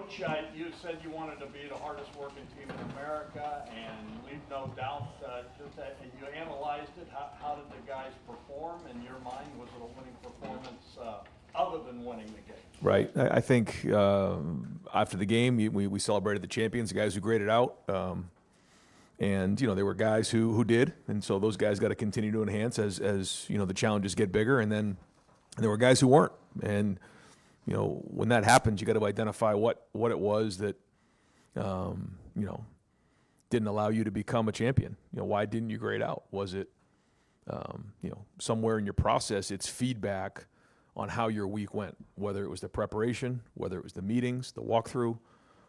Coach, you said you wanted to be the hardest working team in America, and leave no doubt just that you analyzed it. How did the guys perform in your mind? Was it a winning performance other than winning the game? Right. I think after the game, we celebrated the champions, the guys who graded out. And, there were guys who did. And so those guys got to continue to enhance as the challenges get bigger. And then there were guys who weren't. And, when that happens, you got to identify what it was that, didn't allow you to become a champion. Why didn't you grade out? Was it, somewhere in your process, it's feedback on how your week went, whether it was the preparation, whether it was the meetings, the walkthrough,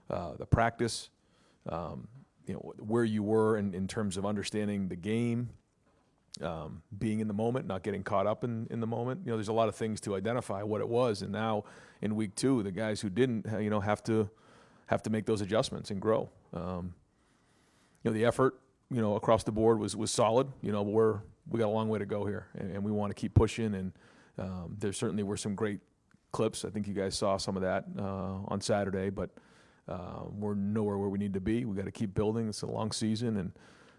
the practice, where you were in terms of understanding the game, being in the moment, not getting caught up in the moment. There's a lot of things to identify what it was. And now in week 2, the guys who didn't, have to make those adjustments and grow. The effort, across the board was solid. We got a long way to go here, and we want to keep pushing. And there certainly were some great clips. I think you guys saw some of that on Saturday, but we're nowhere where we need to be. We got to keep building. It's a long season, and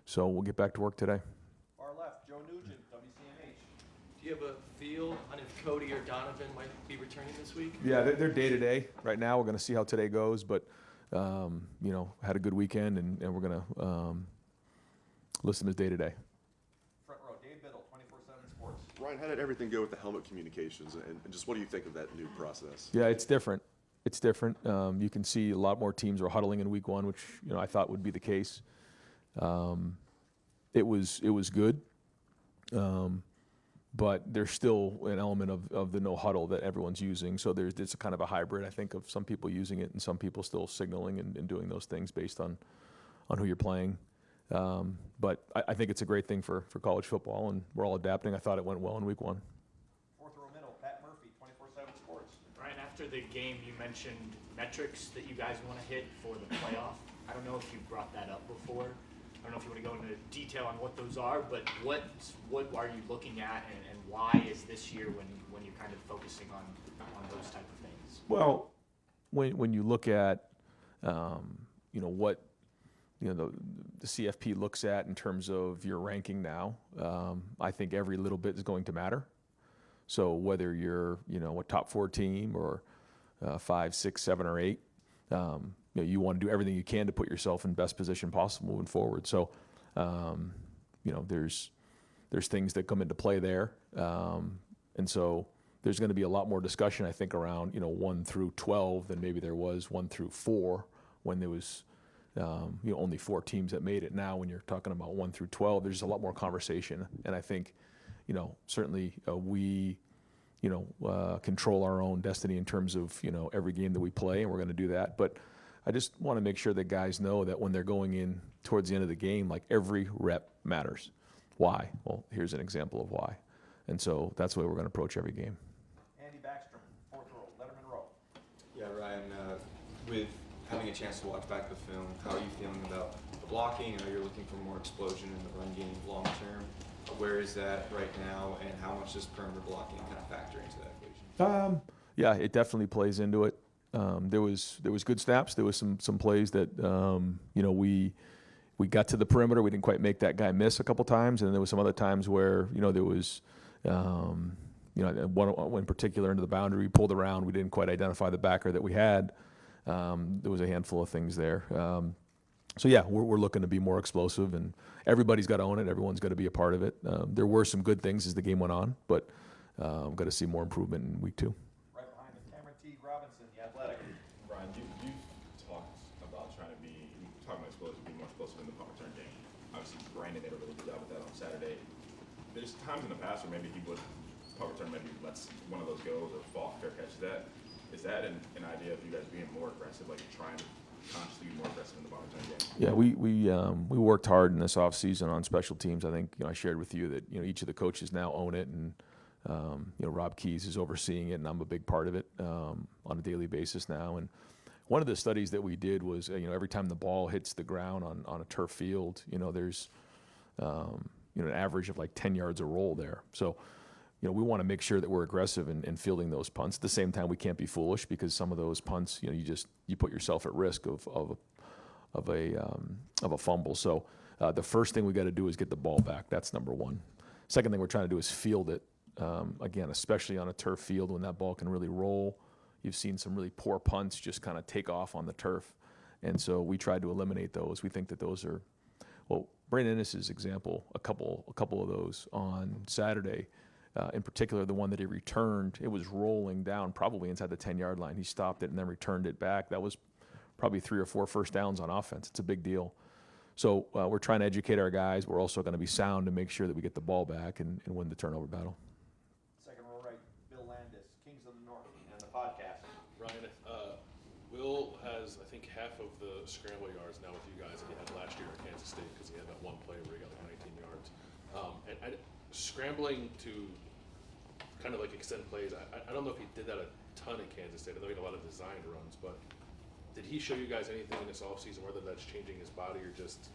so we'll get back to work today. Far left, Joe Nugent, WCMH. Do you have a feel on if Cody or Donovan might be returning this week? Yeah, they're day-to-day right now. We're going to see how today goes, but, had a good weekend, and we're going to list them as day-to-day. Front row, Dave Biddle, 24/7 Sports. Ryan, how did everything go with the helmet communications, and just what do you think of that new process? Yeah, it's different. It's different. You can see a lot more teams are huddling in week 1, which I thought would be the case. It was good, but there's still an element of the no huddle that everyone's using. So it's a kind of a hybrid, I think, of some people using it and some people still signaling and doing those things based on who you're playing. But I think it's a great thing for college football, and we're all adapting. I thought it went well in week 1. Fourth row middle, Pat Murphy, 24/7 Sports. Ryan, after the game, you mentioned metrics that you guys want to hit for the playoff. I don't know if you brought that up before. I don't know if you want to go into detail on what those are, but what are you looking at, and why is this year when you're kind of focusing on those type of things? Well, when you look at what the CFP looks at in terms of your ranking now, I think every little bit is going to matter. So whether you're a top 4 team or 5, 6, 7, or 8, you want to do everything you can to put yourself in best position possible moving forward. So there's things that come into play there, and so there's going to be a lot more discussion, I think, around 1 through 12 than maybe there was 1 through 4 when there was only 4 teams that made it. Now when you're talking about 1 through 12, there's a lot more conversation, and I think certainly we control our own destiny in terms of every game that we play, and we're going to do that. But I just want to make sure that guys know that when they're going in towards the end of the game, like every rep matters. Why? Well, here's an example of why. And so that's the way we're going to approach every game. Andy Backstrom, fourth row, Letterman row. Yeah, Ryan, with having a chance to watch back the film, how are you feeling about the blocking? I know you're looking for more explosion in the run game long term. Where is that right now, and how much does perimeter blocking kind of factor into that equation? Yeah, it definitely plays into it. There was good snaps. There was some plays that we got to the perimeter. We didn't quite make that guy miss a couple times, and then there was some other times where there was one in particular into the boundary. We pulled around. We didn't quite identify the backer that we had. There was a handful of things there. So yeah, we're looking to be more explosive, and everybody's got to own it. Everyone's got to be a part of it. There were some good things as the game went on, but I've got to see more improvement in week 2. Right behind him, Cameron T. Robinson, The Athletic. Brian, you talked about trying to be more explosive in the punt return game. Obviously, Brandon did a really good job with that on Saturday. There's times in the past where maybe he would punt return, maybe lets one of those go or fall fair catch. Is that an idea of you guys being more aggressive, like trying to consciously be more aggressive in the punt return game? Yeah, we worked hard in this offseason on special teams. I think I shared with you that each of the coaches now own it, and Rob Keys is overseeing it, and I'm a big part of it on a daily basis now. And one of the studies that we did was every time the ball hits the ground on a turf field, there's an average of like 10 yards a roll there. So we want to make sure that we're aggressive in fielding those punts. At the same time, we can't be foolish because some of those punts, you put yourself at risk of a fumble. So the first thing we got to do is get the ball back. That's number one. Second thing we're trying to do is field it. Again, especially on a turf field when that ball can really roll. You've seen some really poor punts just kind of take off on the turf. And so we tried to eliminate those. We think that those are, well, Brandon Ennis's example, a couple of those on Saturday. In particular, the one that he returned, it was rolling down probably inside the 10-yard line. He stopped it and then returned it back. That was probably 3 or 4 first downs on offense. It's a big deal. So we're trying to educate our guys. We're also going to be sound to make sure that we get the ball back and win the turnover battle. Second row right, Bill Landis, Kings of the North, and the podcast. Ryan, Will has, I think, half of the scramble yards now with you guys that he had last year at Kansas State because he had that one play where he got like 19 yards. Scrambling to kind of like extend plays, I don't know if he did that a ton at Kansas State. I know he had a lot of designed runs, but did he show you guys anything in this offseason, whether that's changing his body or just,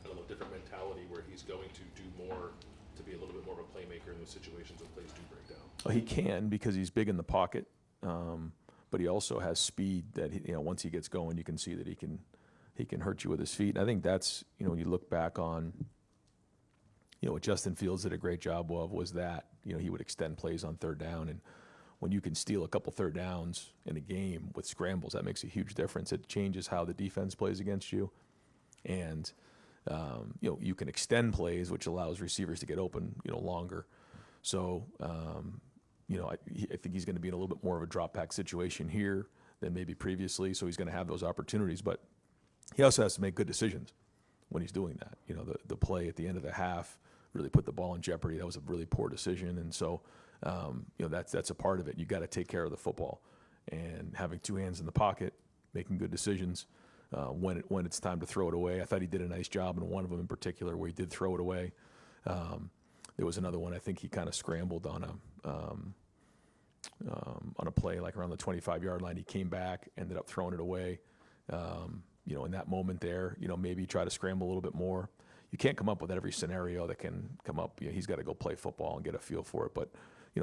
I don't know, different mentality where he's going to do more to be a little bit more of a playmaker in those situations when plays do break down? Well, he can because he's big in the pocket, but he also has speed that once he gets going, you can see that he can hurt you with his feet. And I think that's you look back on what Justin Fields did a great job of was that he would extend plays on third down, and when you can steal a couple third downs in a game with scrambles, that makes a huge difference. It changes how the defense plays against you, and you can extend plays, which allows receivers to get open longer. So I think he's going to be in a little bit more of a drop back situation here than maybe previously. So he's going to have those opportunities, but he also has to make good decisions when he's doing that. The play at the end of the half really put the ball in jeopardy. That was a really poor decision, and so that's a part of it. You got to take care of the football, and having 2 hands in the pocket, making good decisions when it's time to throw it away. I thought he did a nice job in one of them in particular where he did throw it away. There was another one I think he kind of scrambled on a play like around the 25-yard line. He came back, ended up throwing it away. In that moment there, maybe try to scramble a little bit more. You can't come up with every scenario that can come up. He's got to go play football and get a feel for it. But,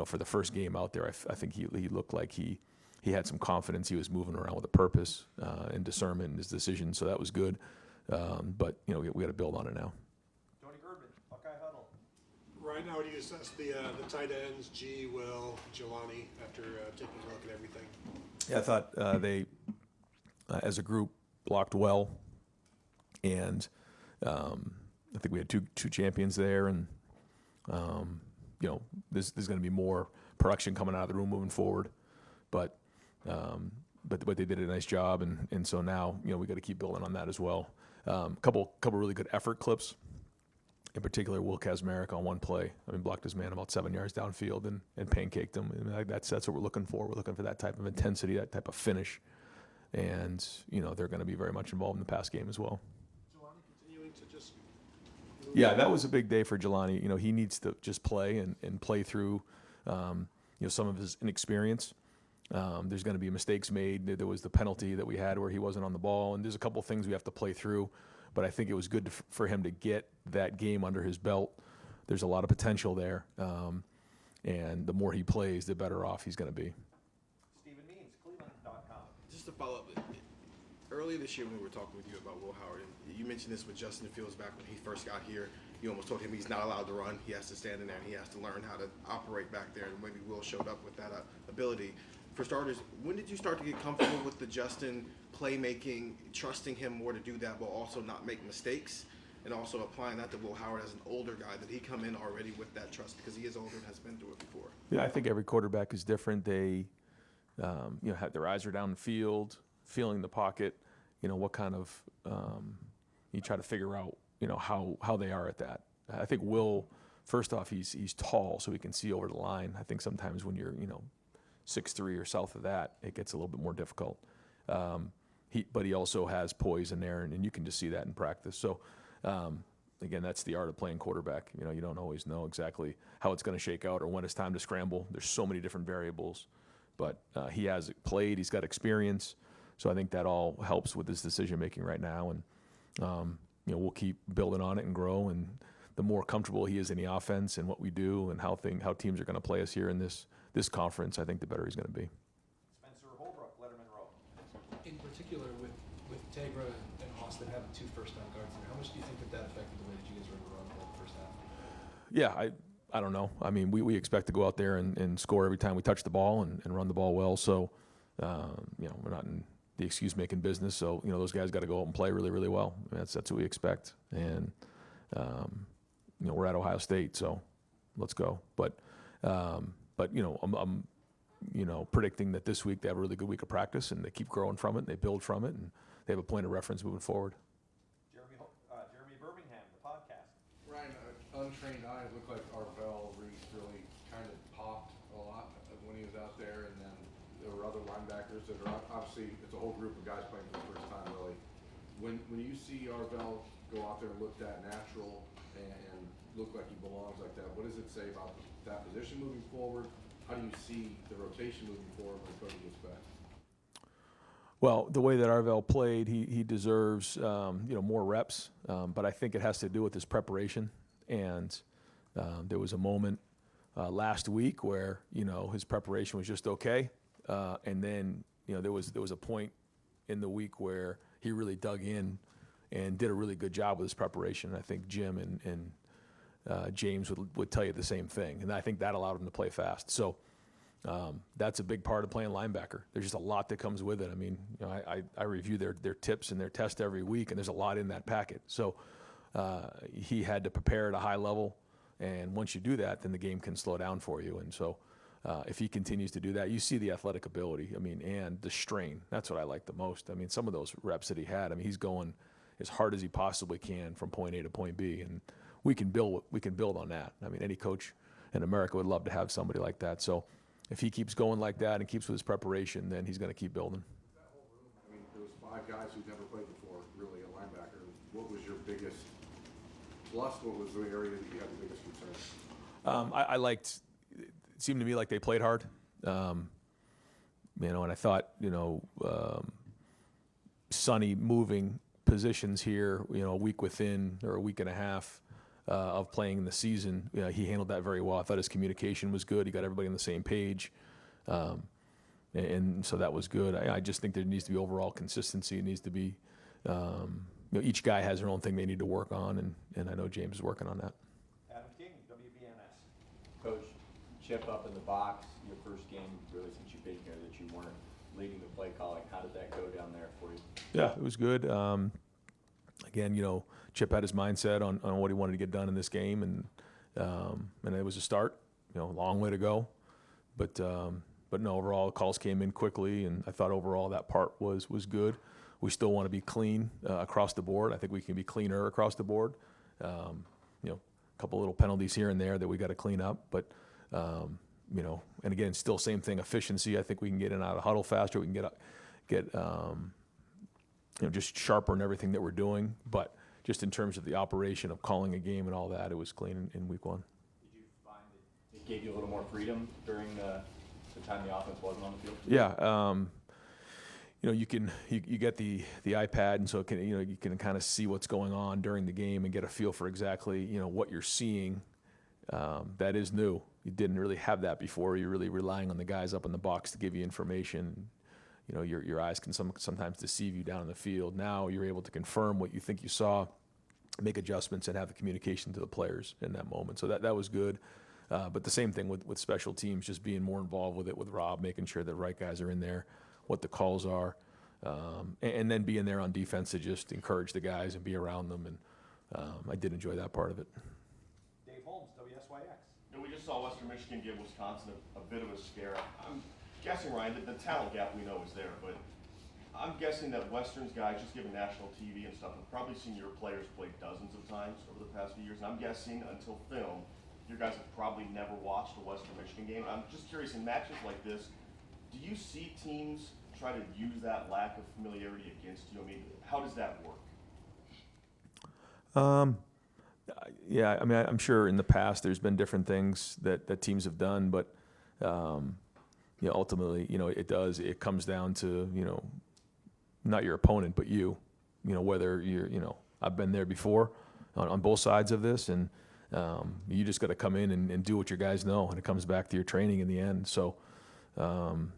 for the first game out there, I think he looked like he had some confidence. He was moving around with a purpose and discernment in his decisions, so that was good. But, we got to build on it now. Tony Gerben, Buckeye Huddle. Right now, do you assess the tight ends, G, Will, Jelani, after taking a look at everything? Yeah, I thought they, as a group, blocked well, and I think we had two champions there, and there's going to be more production coming out of the room moving forward, but they did a nice job, and so now we got to keep building on that as well. Couple really good effort clips. In particular, Will Kazmarek on one play. Blocked his man about 7 yards downfield and pancaked him. That's what we're looking for. We're looking for that type of intensity, that type of finish. And, they're going to be very much involved in the pass game as well. Jelani continuing to just Yeah, that was a big day for Jelani. He needs to just play and play through, some of his inexperience. There's going to be mistakes made. There was the penalty that we had where he wasn't on the ball, and there's a couple things we have to play through. But I think it was good for him to get that game under his belt. There's a lot of potential there, and the more he plays, the better off he's going to be. Stephen Means, Cleveland.com. Just to follow up, earlier this year when we were talking with you about Will Howard, and you mentioned this with Justin Fields back when he first got here, you almost told him he's not allowed to run. He has to stand in there, and he has to learn how to operate back there, and maybe Will showed up with that ability. For starters, when did you start to get comfortable with the Justin playmaking, trusting him more to do that, but also not make mistakes, and also applying that to Will Howard as an older guy, that he come in already with that trust because he is older and has been through it before? Yeah, I think every quarterback is different. They, have their eyes are down the field, feeling the pocket. What kind of you try to figure out, how they are at that. I think Will, first off, he's tall, so he can see over the line. I think sometimes when you're 6'3" or south of that, it gets a little bit more difficult. But he also has poise in there, and you can just see that in practice. So, again, that's the art of playing quarterback. You don't always know exactly how it's going to shake out or when it's time to scramble. There's so many different variables, but he has played. He's got experience, so I think that all helps with his decision making right now. And we'll keep building on it and grow. And the more comfortable he is in the offense and what we do and how teams are going to play us here in this conference, I think the better he's going to be. Spencer Holbrook, Letterman Row. In particular, with Tegra and Austin having 2 first-time guards there, how much do you think that affected the way that you guys were able to run the first half? Yeah, I don't know. I mean, we expect to go out there and score every time we touch the ball and run the ball well. So, we're not in the excuse-making business. So, those guys got to go out and play really, really well. I mean, that's what we expect. And, we're at Ohio State, so let's go. But I'm predicting that this week they have a really good week of practice and they keep growing from it and they build from it and they have a point of reference moving forward. Jeremy Birmingham, the podcast. Ryan, untrained eye, it looked like Arvell Reese really kind of popped a lot when he was out there, and then there were other linebackers that are obviously, it's a whole group of guys playing for the first time really. When you see Arvell go out there and look that natural and look like he belongs like that, what does it say about that position moving forward? How do you see the rotation moving forward when Cody gets back? Well, the way that Arvell played, he deserves more reps, but I think it has to do with his preparation. And there was a moment last week where his preparation was just okay, and then there was a point in the week where he really dug in and did a really good job with his preparation. I think Jim and James would tell you the same thing, and I think that allowed him to play fast. So that's a big part of playing linebacker. There's just a lot that comes with it. I mean, I review their tips and their tests every week, and there's a lot in that packet. So he had to prepare at a high level, and once you do that, then the game can slow down for you. And so if he continues to do that, you see the athletic ability. I mean, and the strain. That's what I like the most. I mean, some of those reps that he had. I mean, he's going as hard as he possibly can from point A to point B, and we can build on that. I mean, any coach in America would love to have somebody like that. So if he keeps going like that and keeps with his preparation, then he's going to keep building. That whole room, I mean, there was 5 guys who'd never played before, really, a linebacker. What was your biggest plus? What was the area that you had the biggest concern? I liked. It seemed to me like they played hard. And I thought, Sonny moving positions here, a week within or a week and a half of playing in the season, he handled that very well. I thought his communication was good. He got everybody on the same page. And so that was good. I just think there needs to be overall consistency. It needs to be, each guy has their own thing they need to work on, and I know James is working on that. Adam King, WBNS. Coach, Chip up in the box, your first game really since you've been here that you weren't leading the play calling. How did that go down there for you? Yeah, it was good. Again, Chip had his mindset on what he wanted to get done in this game, and it was a start. A long way to go, but no, overall the calls came in quickly, and I thought overall that part was good. We still want to be clean across the board. I think we can be cleaner across the board. A couple little penalties here and there that we got to clean up, but and again, still same thing, efficiency. I think we can get in and out of huddle faster. We can get just sharper in everything that we're doing. But just in terms of the operation of calling a game and all that, it was clean in week 1. Did you find that it gave you a little more freedom during the time the offense wasn't on the field? Yeah. You get the iPad, and so it can, you can kind of see what's going on during the game and get a feel for exactly, what you're seeing. That is new. You didn't really have that before. You're really relying on the guys up in the box to give you information. Your eyes can sometimes deceive you down in the field. Now you're able to confirm what you think you saw, make adjustments, and have the communication to the players in that moment. So that was good. But the same thing with special teams, just being more involved with it with Rob, making sure the right guys are in there, what the calls are, and then being there on defense to just encourage the guys and be around them. And I did enjoy that part of it. Dave Holmes, WSYX. We just saw Western Michigan give Wisconsin a bit of a scare. I'm guessing, Ryan, that the talent gap we know is there, but I'm guessing that Western's guys, just given national TV and stuff, have probably seen your players play dozens of times over the past few years. And I'm guessing until film, your guys have probably never watched a Western Michigan game. I'm just curious, in matches like this, do you see teams try to use that lack of familiarity against you? I mean, how does that work? Yeah, I mean, I'm sure in the past there's been different things that teams have done, but ultimately, it comes down to, not your opponent, but you, whether you're, I've been there before, on both sides of this, and you just got to come in and do what your guys know, and it comes back to your training in the end. So, you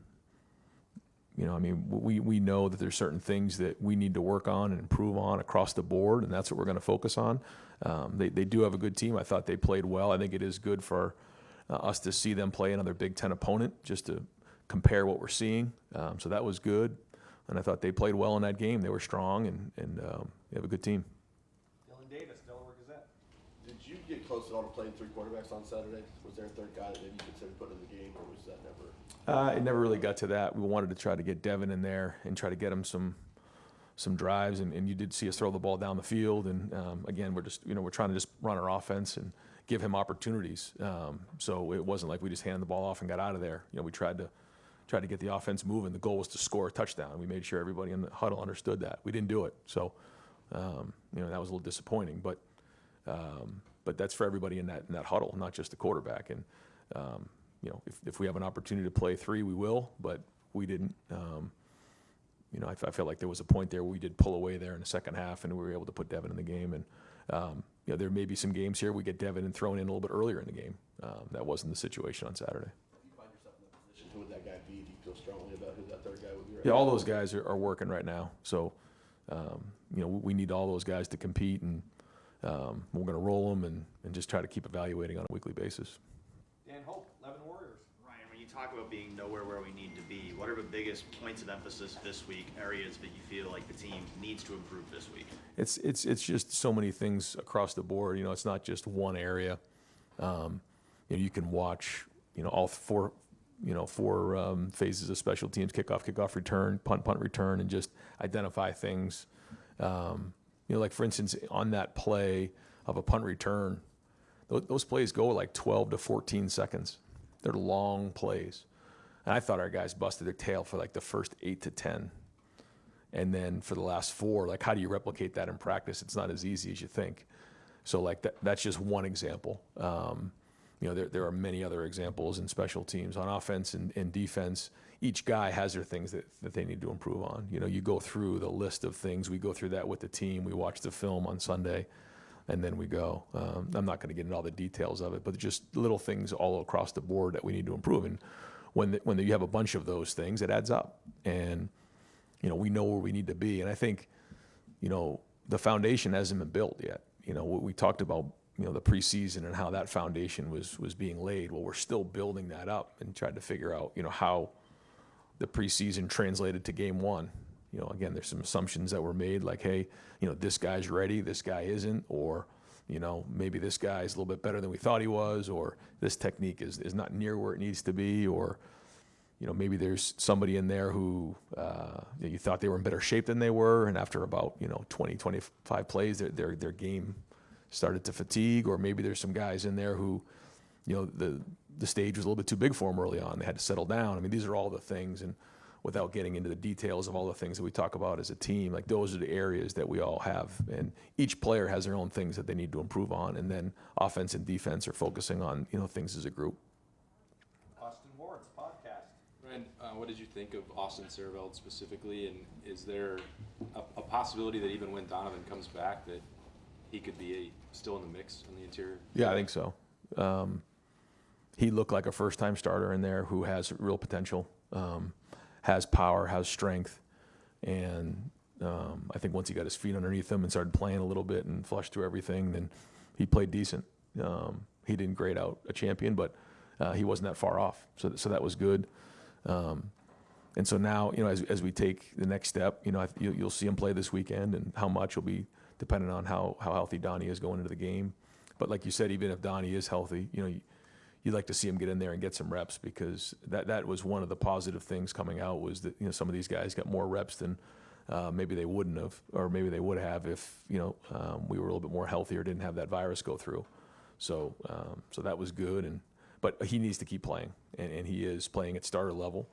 know, I mean, we know that there's certain things that we need to work on and improve on across the board, and that's what we're going to focus on. They do have a good team. I thought they played well. I think it is good for us to see them play another Big Ten opponent, just to compare what we're seeing. So that was good, and I thought they played well in that game. They were strong, and they have a good team. Dylan Davis, Delaware Gazette. Did you get close at all to playing 3 quarterbacks on Saturday? Was there a third guy that maybe you considered putting in the game, or was that never? It never really got to that. We wanted to try to get Devin in there and try to get him some drives, and you did see us throw the ball down the field. And again, we're trying to just run our offense and give him opportunities. So it wasn't like we just handed the ball off and got out of there. You know, we tried to get the offense moving. The goal was to score a touchdown. We made sure everybody in the huddle understood that. We didn't do it. So you know, that was a little disappointing. But that's for everybody in that huddle, not just the quarterback. And you know, if we have an opportunity to play 3, we will. But we didn't. You know, I felt like there was a point there where we did pull away there in the second half, and we were able to put Devin in the game. And you know, there may be some games here we get Devin and thrown in a little bit earlier in the game. That wasn't the situation on Saturday. If you find yourself in that position, who would that guy be? Do you feel strongly about who that third guy would be? Right Yeah, now? all those guys are working right now. So you know, we need all those guys to compete, and we're going to roll them and just try to keep evaluating on a weekly basis. Dan Hope, 11 Warriors. Ryan, when you talk about being nowhere where we need to be, what are the biggest points of emphasis this week, areas that you feel like the team needs to improve this week? It's just so many things across the board. You know, it's not just one area. You know, you can watch, you know, all four phases of special teams: kickoff, return, punt, return, and just identify things. You know, like for instance, on that play of a punt return, those plays go like 12 to 14 seconds. They're long plays. And I thought our guys busted their tail for like the first 8 to 10. And then for the last 4, like, how do you replicate that in practice? It's not as easy as you think. So like that's just one example. You know, there are many other examples in special teams. On offense and defense, each guy has their things that they need to improve on. You know, you go through the list of things. We go through that with the team. We watch the film on Sunday, and then we go. I'm not going to get into all the details of it, but just little things all across the board that we need to improve. And when you have a bunch of those things, it adds up. And, you know, we know where we need to be. And I think, you know, the foundation hasn't been built yet. You know, we talked about, you know, the preseason and how that foundation was being laid. Well, we're still building that up and trying to figure out, you know, how the preseason translated to game 1. You know, again, there's some assumptions that were made, like, hey, you know, this guy's ready, this guy isn't, or, you know, maybe this guy's a little bit better than we thought he was, or this technique is not near where it needs to be, or, you know, maybe there's somebody in there who you thought they were in better shape than they were, and after about, you know, 20, 25 plays, their game started to fatigue, or maybe there's some guys in there who, you know, the stage was a little bit too big for them early on. They had to settle down. I mean, these are all the things, and without getting into the details of all the things that we talk about as a team, like those are the areas that we all have, and each player has their own things that they need to improve on, and then offense and defense are focusing on, you know, things as a group. Austin Ward's podcast. Ryan, what did you think of Austin Serveld specifically, and is there a possibility that even when Donovan comes back that he could be still in the mix on the interior? Yeah, I think so. He looked like a first-time starter in there who has real potential, has power, has strength, and I think once he got his feet underneath him and started playing a little bit and flushed through everything, then he played decent. He didn't grade out a champion, but he wasn't that far off, so that was good. And so now, you know, as we take the next step, you know, you'll see him play this weekend, and how much will be dependent on how healthy Donnie is going into the game. But like you said, even if Donnie is healthy, you know, you'd like to see him get in there and get some reps, because that was one of the positive things coming out, was that, you know, some of these guys got more reps than maybe they wouldn't have, or maybe they would have if, you know, we were a little bit more healthy or didn't have that virus go through. So that was good, but he needs to keep playing, and he is playing at starter level.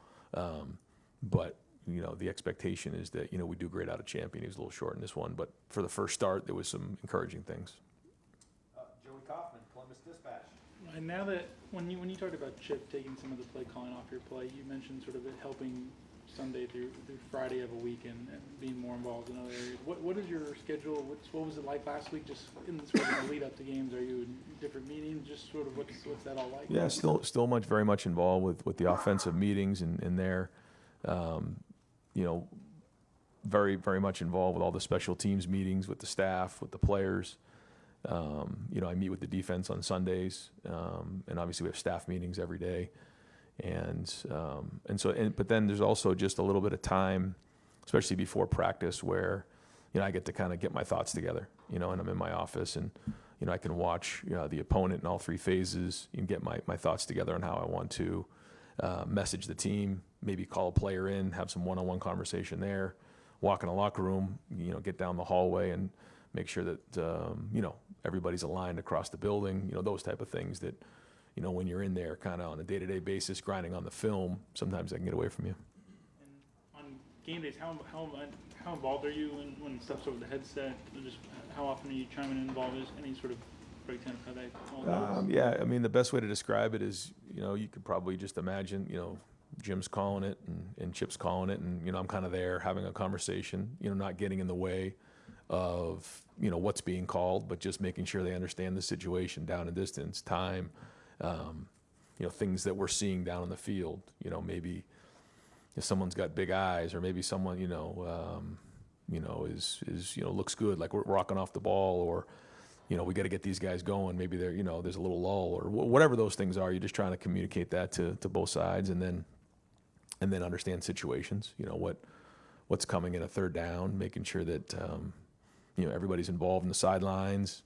But you know, the expectation is that, you know, we do grade out a champion. He was a little short in this one, but for the first start, there was some encouraging things. Joey Kaufman, Columbus Dispatch. And now that when you talked about Chip taking some of the play calling off your play, you mentioned sort of it helping Sunday through Friday of a week and being more involved in other areas. What is your schedule? What was it like last week? Just in sort of the lead up to games, are you in different meetings? Just sort of what's that all like? Yeah, still very much involved with the offensive meetings and there, very, very much involved with all the special teams meetings with the staff, with the players. I meet with the defense on Sundays, and obviously we have staff meetings every day. But then there's also just a little bit of time, especially before practice, where, I get to kind of get my thoughts together, and I'm in my office and, I can watch the opponent in all three phases and get my thoughts together on how I want to message the team, maybe call a player in, have some one-on-one conversation there, walk in the locker room, get down the hallway and make sure that, everybody's aligned across the building, those type of things that, when you're in there kind of on a day-to-day basis, grinding on the film, sometimes that can get away from you. And on game days, how involved are you when stuff's over the headset? Just how often are you chiming in involved? Is any sort of breakdown of how that all goes? Yeah, I mean, the best way to describe it is, you could probably just imagine, Jim's calling it and Chip's calling it, and, I'm kind of there having a conversation, not getting in the way of, what's being called, but just making sure they understand the situation, down and distance, time, things that we're seeing down on the field. Maybe if someone's got big eyes, or maybe someone, is looks good, like we're rocking off the ball, or, we got to get these guys going. Maybe there's a little lull, or whatever those things are. You're just trying to communicate that to both sides, and then understand situations. What's coming in a third down, making sure that everybody's involved in the sidelines.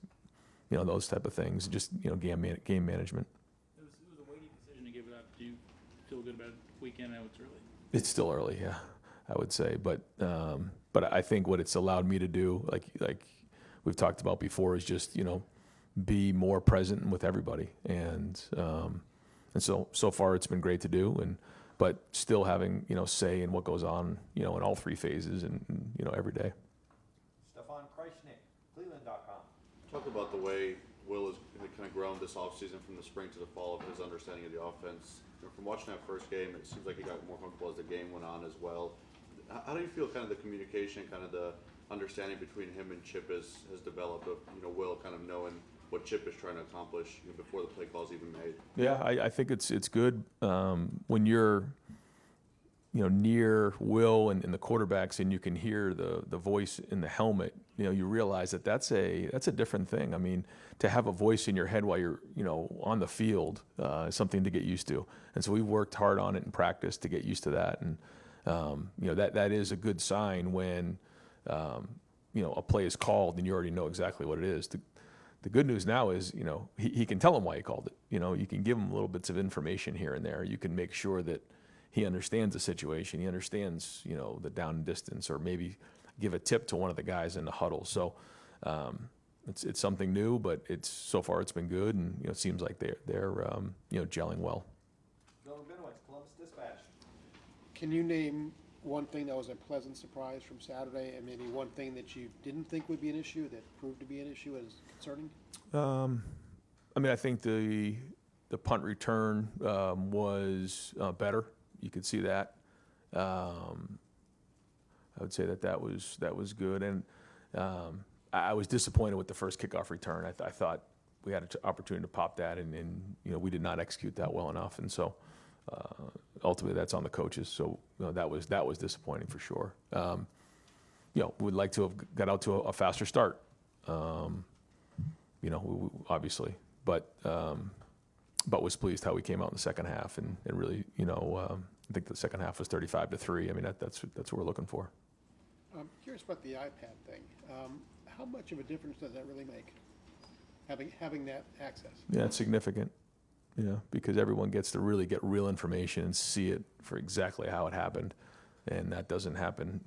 Those type of things. Just game management. It was a weighty decision to give it up. Do you feel good about it weekend? I know it's early. It's still early, yeah, I would say. But I think what it's allowed me to do, like we've talked about before, is just be more present with everybody. And so far it's been great to do. But still having say in what goes on in all three phases and every day. Stefan Kreisnick, Cleveland.com. Talk about the way Will has kind of grown this offseason from the spring to the fall of his understanding of the offense. From watching that first game, it seems like he got more comfortable as the game went on as well. How do you feel kind of the communication, kind of the understanding between him and Chip has developed of, Will kind of knowing what Chip is trying to accomplish before the play call's even made? Yeah, I think it's good when you're near Will and the quarterbacks, and you can hear the voice in the helmet. You realize that's a different thing. I mean, to have a voice in your head while you're on the field is something to get used to. And so we worked hard on it in practice to get used to that. And that is a good sign when a play is called and you already know exactly what it is. The good news now is, he can tell him why he called it. You can give him little bits of information here and there. You can make sure that he understands the situation. He understands, the down and distance, or maybe give a tip to one of the guys in the huddle. So it's something new, but so far it's been good, and it seems like they're gelling well. Bill Rabinowitz, Columbus Dispatch. Can you name one thing that was a pleasant surprise from Saturday, and maybe one thing that you didn't think would be an issue that proved to be an issue as concerning? I think the punt return was better. You could see that. I would say that was good, and I was disappointed with the first kickoff return. I thought we had an opportunity to pop that, and we did not execute that well enough, and so ultimately that's on the coaches. So that was disappointing for sure. We'd like to have got out to a faster start. Obviously, but was pleased how we came out in the second half, and really, I think the second half was 35-3. I mean, that's what we're looking for. I'm curious about the iPad thing. How much of a difference does that really make, having that access? Yeah, it's significant. Because everyone gets to really get real information and see it for exactly how it happened, and that doesn't happen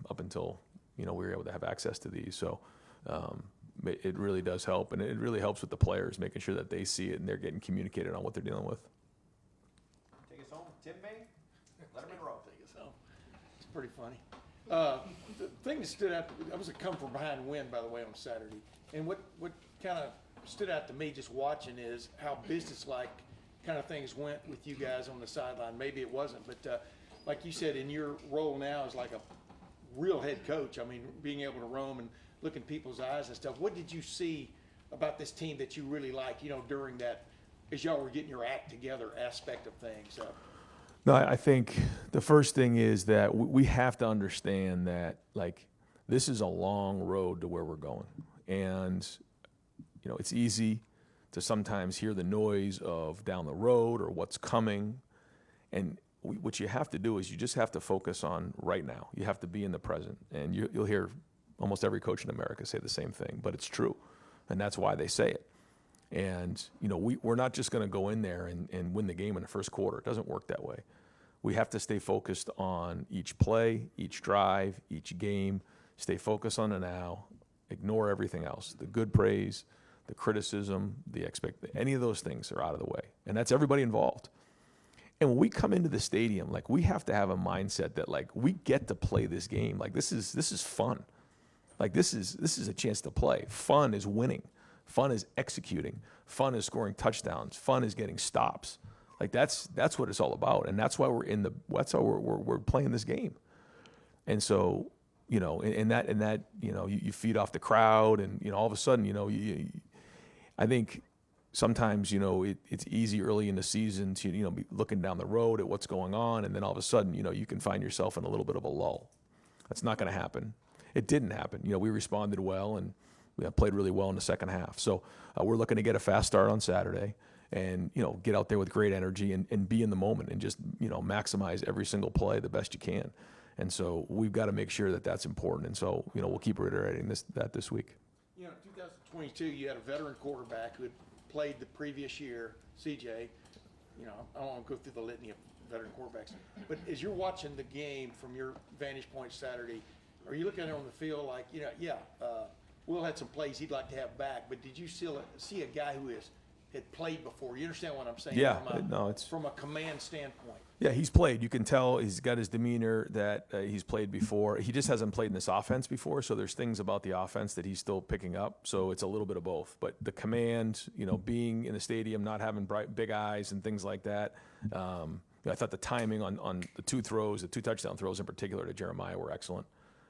up until we were able to have access to these. So it really does help, and it really helps with the players, making sure that they see it and they're getting communicated on what they're dealing with. Take us home, Tim May, Letterman Row. Take us home. It's pretty funny. The thing that stood out, I was a come from behind win, by the way, on Saturday, and what kind of stood out to me just watching is how businesslike kind of things went with you guys on the sideline. Maybe it wasn't, but like you said, in your role now as like a real head coach, I mean, being able to roam and look in people's eyes and stuff, what did you see about this team that you really like, during that, as y'all were getting your act together aspect of things? No, I think the first thing is that we have to understand that, like, this is a long road to where we're going. And, it's easy to sometimes hear the noise of down the road or what's coming. And what you have to do is you just have to focus on right now. You have to be in the present. And you'll hear almost every coach in America say the same thing, but it's true. And that's why they say it. And, we're not just going to go in there and win the game in the first quarter. It doesn't work that way. We have to stay focused on each play, each drive, each game, stay focused on the now, ignore everything else. The good praise, the criticism, any of those things are out of the way. And that's everybody involved. And when we come into the stadium, like, we have to have a mindset that, like, we get to play this game. Like, this is fun. Like, this is a chance to play. Fun is winning. Fun is executing. Fun is scoring touchdowns. Fun is getting stops. Like, that's what it's all about. And that's why we're playing this game. And so, in that, you feed off the crowd, and, all of a sudden, I think sometimes, it's easy early in the season to, be looking down the road at what's going on, and then all of a sudden, you can find yourself in a little bit of a lull. That's not going to happen. It didn't happen. We responded well, and we played really well in the second half. So we're looking to get a fast start on Saturday and, get out there with great energy and be in the moment and just, maximize every single play the best you can. And so we've got to make sure that that's important. And so, we'll keep reiterating that this week. In 2022, you had a veteran quarterback who had played the previous year, CJ. I don't want to go through the litany of veteran quarterbacks. But as you're watching the game from your vantage point Saturday, are you looking at it on the field like, Will had some plays he'd like to have back, but did you still see a guy who had played before? You understand what I'm saying? Yeah, From a command standpoint. Yeah, he's played. You can tell he's got his demeanor that he's played before. He just hasn't played in this offense before, so there's things about the offense that he's still picking up. So it's a little bit of both. But the command, being in the stadium, not having big eyes and things like that. I thought the timing on the two touchdown throws in particular to Jeremiah were excellent.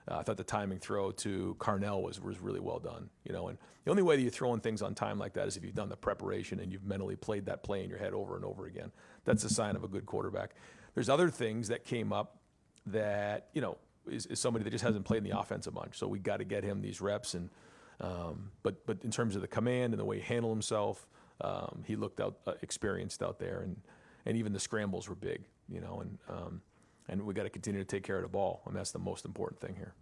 I thought the timing throw to Carnell was really well done. And the only way that you throw in things on time like that is if you've done the preparation and you've mentally played that play in your head over and over again. That's a sign of a good quarterback. There's other things that came up that, is somebody that just hasn't played in the offense a bunch. So we got to get him these reps. And but in terms of the command and the way he handled himself, he looked experienced out there, and even the scrambles were big. And we got to continue to take care of the ball, and that's the most important thing here.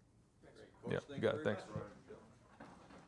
Yeah, you got it. Thanks.